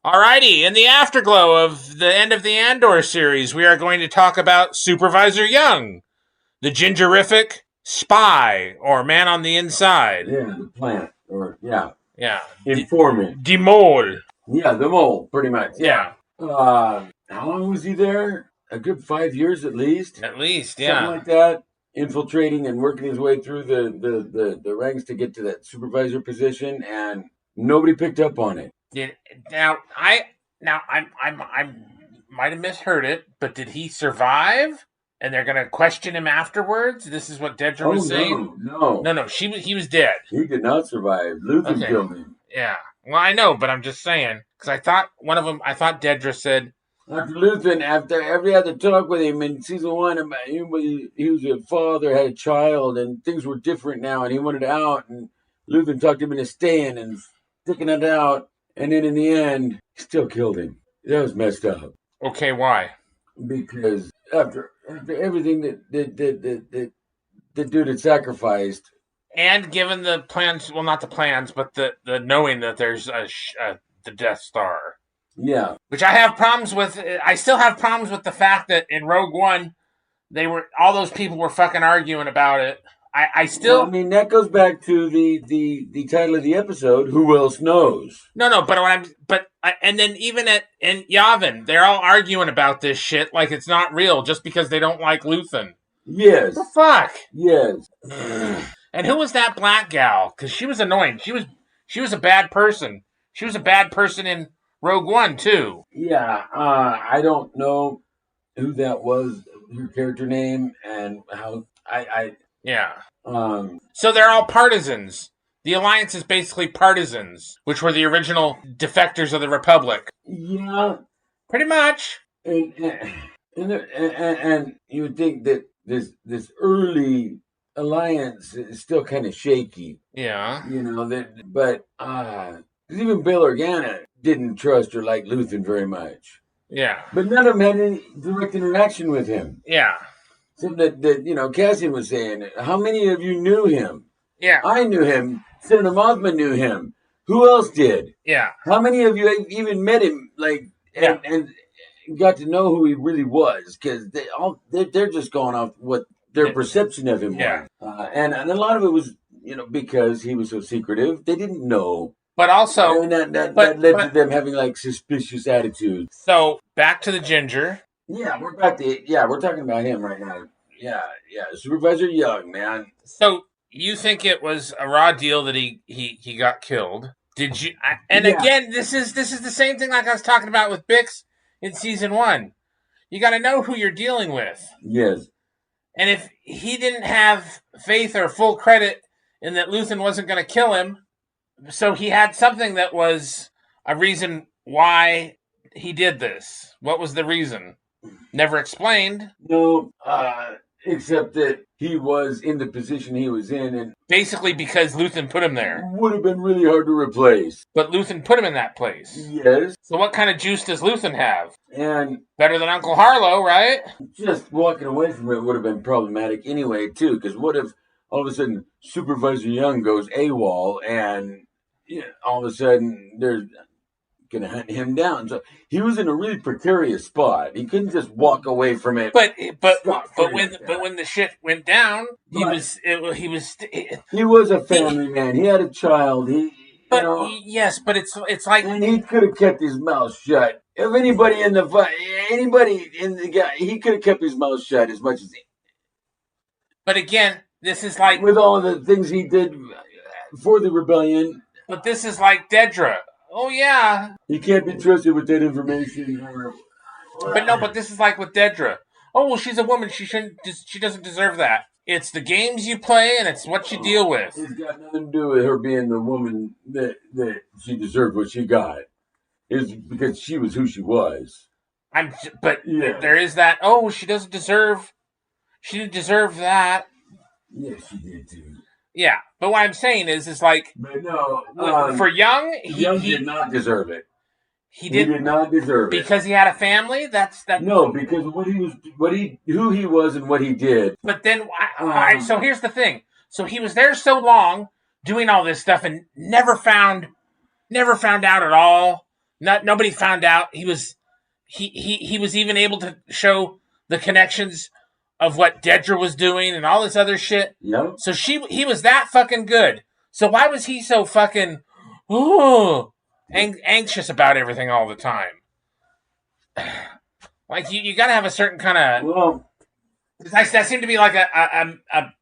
Alrighty, in the afterglow of the end of the Andor series, we are going to talk about Supervisor Young, the gingerific spy or man on the inside. Yeah, the plant, Yeah. informant. The mole. Yeah, the mole, pretty much. Yeah. How long was he there? A good 5 years at least. At least, Something yeah. like that. Infiltrating and working his way through the ranks to get to that supervisor position, and nobody picked up on it. I might have misheard it, but did he survive? And they're going to question him afterwards? This is what Dedra was saying? No. He was dead. He did not survive. Luthen killed him. Yeah. Well, I know, but I'm just saying. Because I thought Dedra said... After Luthen, after every other talk with him in season 1, about him, he was a father, had a child, and things were different now, and he wanted out, and Luthen talked him into staying and sticking it out, and then in the end, he still killed him. That was messed up. Okay, why? Because after everything that dude had sacrificed, and given the plans, well, not the plans, but the knowing that there's the Death Star. Yeah. Which I have problems with. I still have problems with the fact that in Rogue One, all those people were fucking arguing about it. I still... Well, I mean, that goes back to the title of the episode, Who Else Knows? No, and then even in Yavin, they're all arguing about this shit like it's not real just because they don't like Luthen. Yes. What the fuck? Yes. And who was that black gal? Because she was annoying. She was a bad person. She was a bad person in Rogue One, too. Yeah, I don't know who that was, her character name, and how Yeah. So they're all partisans. The Alliance is basically partisans, which were the original defectors of the Republic. Yeah. Pretty much. And you would think that this early Alliance is still kind of shaky. Yeah. You know, but even Bail Organa didn't trust or like Luthen very much. Yeah. But none of them had any direct interaction with him. Yeah. Something that Cassian was saying, how many of you knew him? Yeah. I knew him. Senator Mothman knew him. Who else did? Yeah. How many of you even met him, and got to know who he really was? Because they're just going off what their perception of him was. And a lot of it was, because he was so secretive, they didn't know. But also... And that led to them having, suspicious attitudes. So, back to the Ginger. Yeah, we're talking about him right now. Yeah, Supervisor Young, man. So, you think it was a raw deal that he got killed? Did you? Again, this is the same thing like I was talking about with Bix in season 1. You got to know who you're dealing with. Yes. And if he didn't have faith or full credit in that Luthen wasn't going to kill him, so he had something that was a reason why he did this. What was the reason? Never explained. No, except that he was in the position he was in, and basically because Luthen put him there. Would have been really hard to replace. But Luthen put him in that place. Yes. So what kind of juice does Luthen have? And better than Uncle Harlow, right? Just walking away from it would have been problematic anyway, too, because what if all of a sudden Supervisor Young goes AWOL and all of a sudden they're going to hunt him down? So he was in a really precarious spot. He couldn't just walk away from it. But when the shit went down, he was a family man. He had a child. Yes, but it's like, and he could have kept his mouth shut. If anybody in the guy, he could have kept his mouth shut as much as he. But again, this is like with all of the things he did for the rebellion. But this is like Dedra. Oh yeah, he can't be trusted with that information. But this is like with Dedra. Oh well, she's a woman. She doesn't deserve that. It's the games you play, and it's what you deal with. It's got nothing to do with her being the woman that she deserved what she got. It's because she was who she was. There is that. Oh, she doesn't deserve. She didn't deserve that. Yes, she did too. Yeah, but what I'm saying is like, but no, for Young, he did not deserve it. He did not deserve it because he had a family. That's that. No, because who he was, and what he did. But then, all right. So here's the thing. So he was there so long doing all this stuff and never found out at all Nobody found out. He was even able to show the connections of what Dedra was doing and all this other shit. Yep. So he was that fucking good. So why was he so fucking anxious about everything all the time? Like you got to have a certain kind of. Well, that seemed to be like a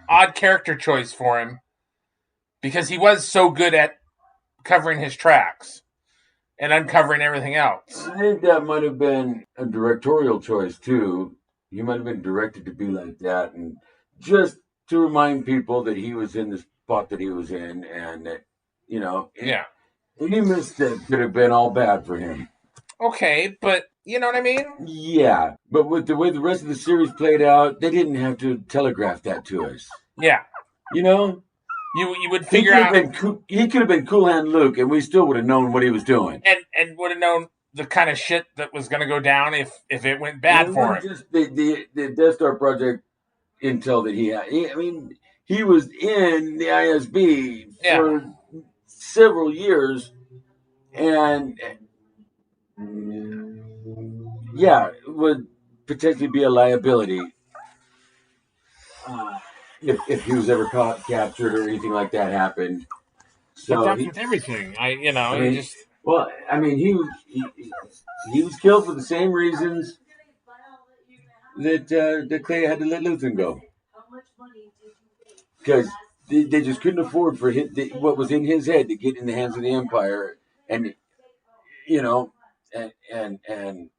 odd character choice for him because he was so good at covering his tracks and uncovering everything else. I think that might have been a directorial choice too. He might have been directed to be like that, and just to remind people that he was in the spot that he was in, and that any mistake could have been all bad for him. Okay, but you know what I mean? Yeah, but with the way the rest of the series played out, they didn't have to telegraph that to us. Yeah, you would figure out he could have been Cool Hand Luke, and we still would have known what he was doing, and would have known the kind of shit that was going to go down if it went bad for him. Just the Death Star project intel that he had. He was in the ISB for several years, and would potentially be a liability if he was ever caught, captured, or anything like that happened. So that's with everything. He was killed for the same reasons that Clay had to let Luthen go, because they just couldn't afford for what was in his head to get in the hands of the Empire, and and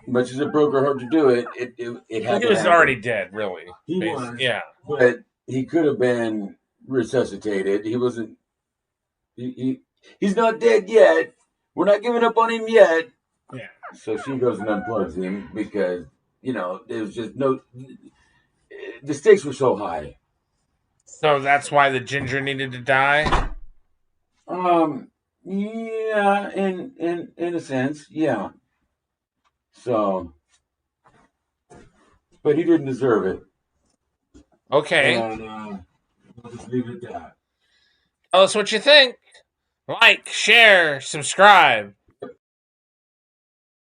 much as it broke her heart to do it, it had. He was already dead, really. He was, yeah, but he could have been resuscitated. He wasn't. He's not dead yet. We're not giving up on him yet. Yeah. So she goes and unplugs him because there was just no. The stakes were so high. So that's why the ginger needed to die. Yeah, in a sense, yeah. So, but he didn't deserve it. Okay. And we'll just leave it at that. Tell us what you think. Like, share, subscribe.